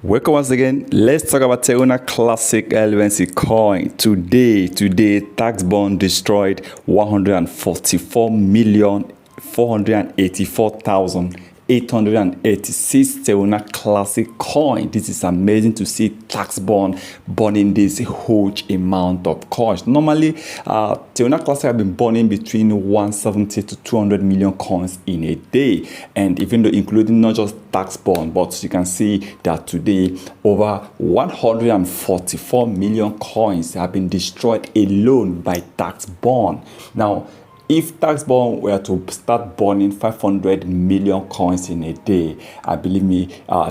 Welcome once again. Let's talk about Terra Classic LUNC coin. Today, tax bond destroyed 144,484,886 Terra Classic coin. This is amazing to see tax bond burning this huge amount of coins. Normally, Terra Classic have been burning between 170 to 200 million coins in a day, and even though including not just tax bond, but you can see that today over 144 million coins have been destroyed alone by tax bond. Now, if tax bond were to start burning 500 million coins in a day, I believe me,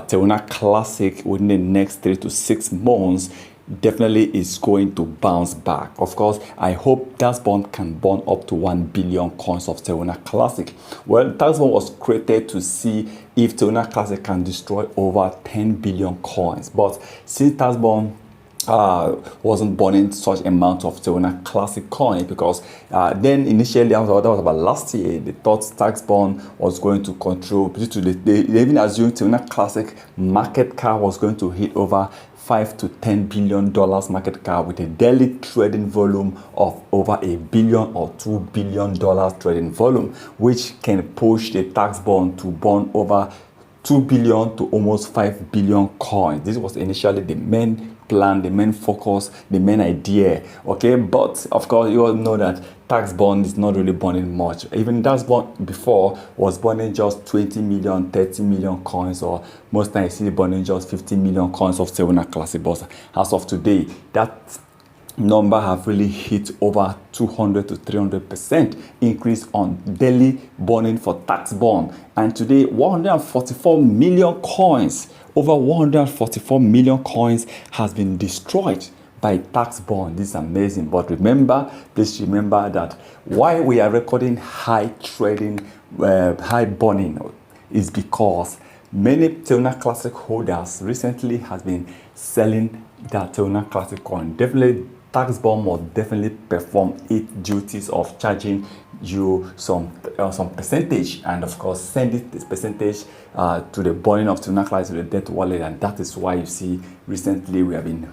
Terra Classic within the next 3 to 6 months definitely is going to bounce back. Of course, I hope tax bond can burn up to 1 billion coins of Terra Classic. Well, tax bond was created to see if Terra Classic can destroy over 10 billion coins, but since tax bond wasn't burning such amount of Terra Classic coin, because then initially that was about last year, they thought tax bond was going to control, due to they even assumed Terra Classic market cap was going to hit over $5 to $10 billion market cap with a daily trading volume of over $1 billion or $2 billion trading volume, which can push the tax bond to burn over 2 billion to almost 5 billion coins. This was initially the main plan, the main focus, the main idea. Okay, but of course you all know that tax bond is not really burning much. Even tax bond before was burning just 20 million, 30 million coins, or most times you see burning just 50 million coins of Terra Classic. But as of today, that number have really hit over 200 to 300% increase on daily burning for tax bond. And today 144 million coins, over 144 million coins has been destroyed by tax bond. This is amazing. But remember, please remember that why we are recording high trading, high burning is because many Terra Classic holders recently has been selling that Terra Classic coin. Definitely tax bond must definitely perform its duties of charging you some percentage, and of course send it this percentage to the burning of Terra Classic to the debt wallet. And that is why you see recently there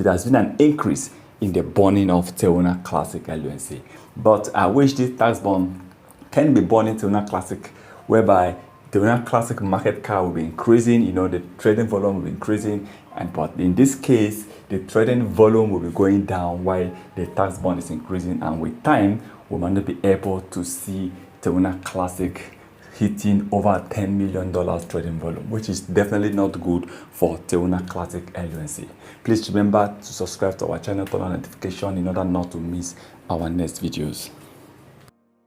has been an increase in the burning of Terra Classic LUNC. But I wish this tax bond can be burning Terra Classic, whereby Terra Classic market cap will be increasing, the trading volume will be increasing, but in this case, the trading volume will be going down while the tax bond is increasing, and with time, we might not be able to see Terra Classic hitting over $10 million trading volume, which is definitely not good for Terra Classic LUNC. Please remember to subscribe to our channel, turn on notification in order not to miss our next videos.